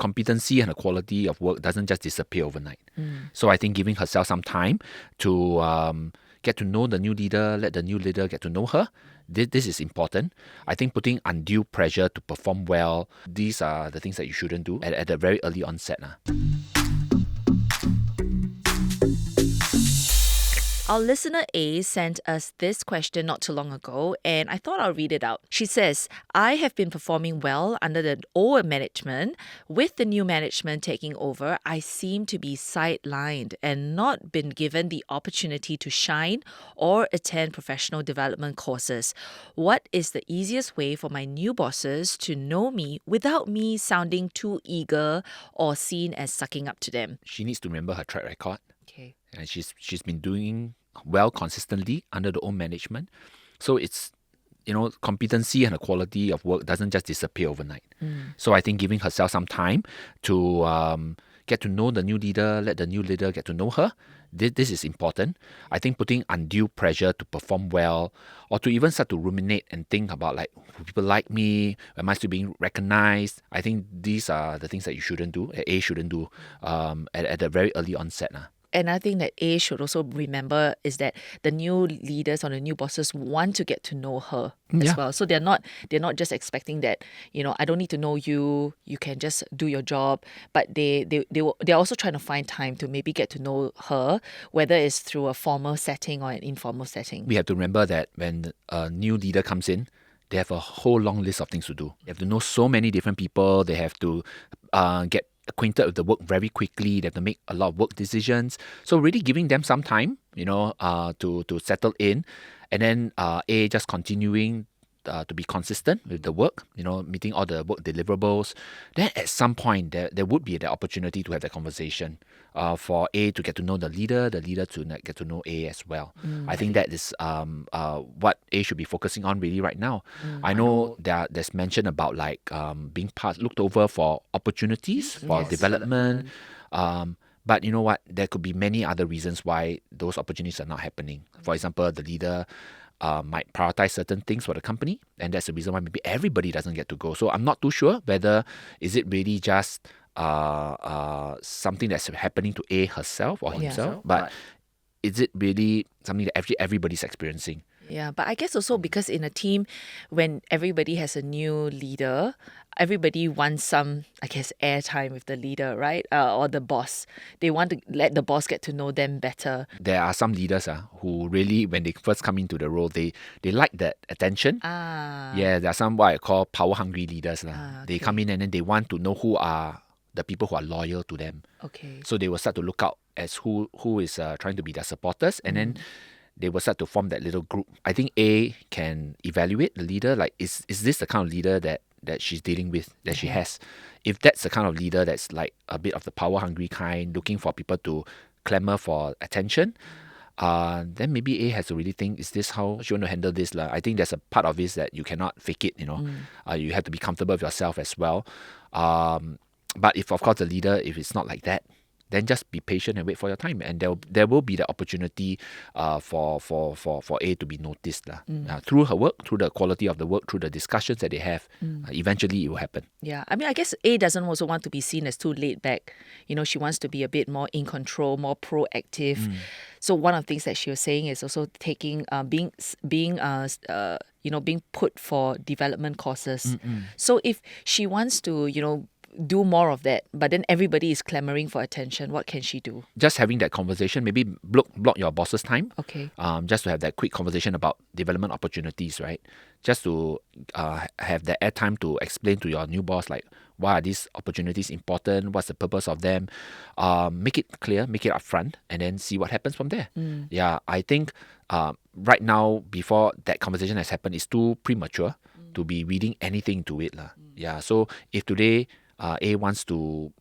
competency and the quality of work doesn't just disappear overnight. So I think giving herself some time to get to know the new leader, let the new leader get to know her. This is important. I think putting undue pressure to perform well, these are the things that you shouldn't do at the very early onset. Our listener A sent us this question not too long ago, and I thought I'll read it out. She says, I have been performing well under the old management. With the new management taking over, I seem to be sidelined and not been given the opportunity to shine or attend professional development courses. What is the easiest way for my new bosses to know me without me sounding too eager or seen as sucking up to them? She needs to remember her track record. Okay. And she's been doing well consistently under the old management. So it's, competency and the quality of work doesn't just disappear overnight. So I think giving herself some time to get to know the new leader, let the new leader get to know her. This is important. I think putting undue pressure to perform well or to even start to ruminate and think about will people like me? Am I still being recognized? I think these are the things that you shouldn't do, A shouldn't do at the very early onset. Another thing that A should also remember is that the new leaders or the new bosses want to get to know her as well. So they're not just expecting that, I don't need to know you, you can just do your job. But they're also trying to find time to maybe get to know her, whether it's through a formal setting or an informal setting. We have to remember that when a new leader comes in, they have a whole long list of things to do. They have to know so many different people. They have to get acquainted with the work very quickly. They have to make a lot of work decisions. So really giving them some time, to settle in, and then A, just continuing to be consistent with the work, meeting all the work deliverables. Then at some point there would be the opportunity to have that conversation for A to get to know the leader to get to know A as well. I think that is what A should be focusing on really right now. I know there's mention about being looked over for opportunities for development. But you know what? There could be many other reasons why those opportunities are not happening. For example, the leader might prioritize certain things for the company, and that's the reason why maybe everybody doesn't get to go. So I'm not too sure whether is it really just something that's happening to A herself or himself, but is it really something that everybody's experiencing? Yeah, but I guess also because in a team, when everybody has a new leader, everybody wants some, airtime with the leader, right? Or the boss. They want to let the boss get to know them better. There are some leaders who really, when they first come into the role, they like that attention. Yeah, there are some what I call power-hungry leaders. They come in and then they want to know who are the people who are loyal to them. Okay. So they will start to look out as who is trying to be their supporters, and then they will start to form that little group. I think A can evaluate the leader, is this the kind of leader that she's dealing with, that she has? If that's the kind of leader that's a bit of the power-hungry kind, looking for people to clamour for attention, then maybe A has to really think, is this how she want to handle this? I think there's a part of this that you cannot fake it, you have to be comfortable with yourself as well. But if, of course, the leader, if it's not like that, then just be patient and wait for your time, and there will be the opportunity for A to be noticed through her work, through the quality of the work, through the discussions that they have. Eventually, it will happen. Yeah, I guess A doesn't also want to be seen as too laid back. She wants to be a bit more in control, more proactive. So one of the things that she was saying is also taking being put for development courses. So if she wants to do more of that, but then everybody is clamoring for attention, what can she do? Just having that conversation, maybe block your boss's time. Okay. Just to have that quick conversation about development opportunities, right? Just to have the airtime to explain to your new boss, why are these opportunities important? What's the purpose of them? Make it clear, make it upfront, and then see what happens from there. Yeah, I think right now, before that conversation has happened, it's too premature to be reading anything to it. Yeah, so if today A wants to,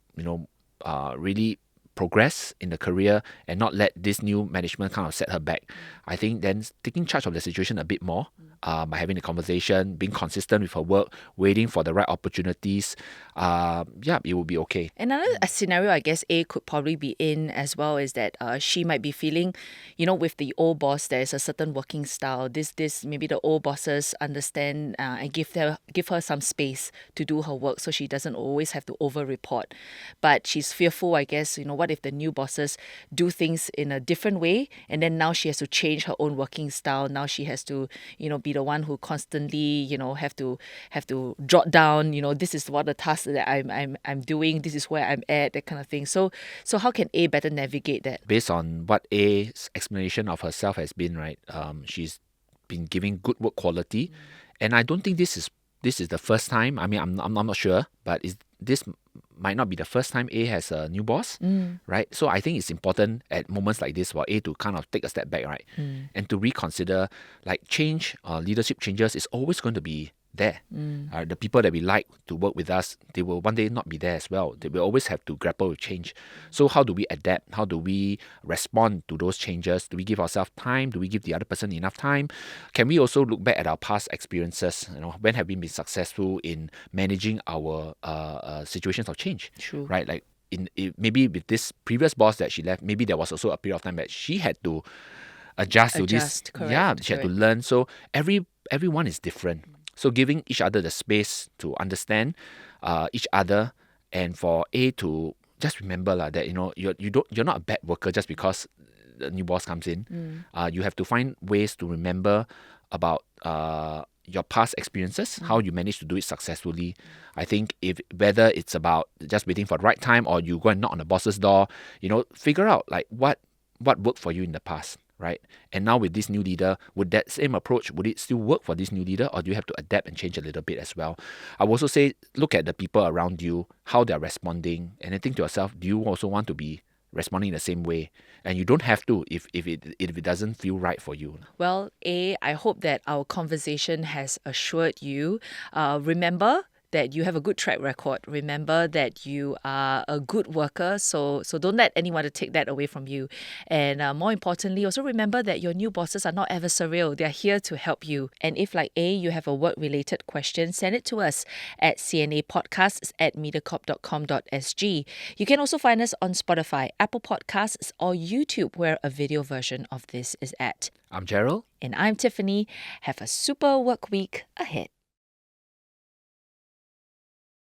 really progress in the career and not let this new management kind of set her back. I think then taking charge of the situation a bit more by having the conversation, being consistent with her work, waiting for the right opportunities, it will be okay. Another scenario, I guess, A could probably be in as well is that she might be feeling, with the old boss, there's a certain working style. This maybe the old bosses understand and give her some space to do her work, so she doesn't always have to over-report. But she's fearful, I guess. What if the new bosses do things in a different way, and then now she has to change her own working style. Now she has to, be the one who constantly, have to jot down. This is what the task that I'm doing. This is where I'm at. That kind of thing. So how can A better navigate that? Based on what A's explanation of herself has been, right? She's been giving good work quality, and I don't think this is the first time. I mean, I'm not sure, but this might not be the first time A has a new boss, right? So I think it's important at moments like this for A to kind of take a step back, right? And to reconsider, like change, leadership changes is always going to be there. The people that we like to work with us, they will one day not be there as well. They will always have to grapple with change. So how do we adapt? How do we respond to those changes? Do we give ourselves time? Do we give the other person enough time? Can we also look back at our past experiences? When have we been successful in managing our situations of change? True. Right? Like maybe with this previous boss that she left, maybe there was also a period of time that she had to adjust to this. Correct, She had to learn. So everyone is different. So giving each other the space to understand each other, and for A to just remember that you're not a bad worker just because the new boss comes in. You have to find ways to remember about your past experiences, how you managed to do it successfully. I think whether it's about just waiting for the right time or you go and knock on the boss's door, figure out like what worked for you in the past. Right? And now with this new leader, would that same approach, would it still work for this new leader, or do you have to adapt and change a little bit as well? I would also say, look at the people around you, how they're responding, and then think to yourself, do you also want to be responding in the same way? And you don't have to if it doesn't feel right for you. Well, A, I hope that our conversation has assured you. Remember that you have a good track record. Remember that you are a good worker. So don't let anyone to take that away from you. And more importantly, also remember that your new bosses are not adversarial. They're here to help you. And if like A, you have a work-related question, send it to us at cnapodcasts@mediacorp.com.sg. You can also find us on Spotify, Apple Podcasts, or YouTube, where a video version of this is at. I'm Gerald. And I'm Tiffany. Have a super work week ahead.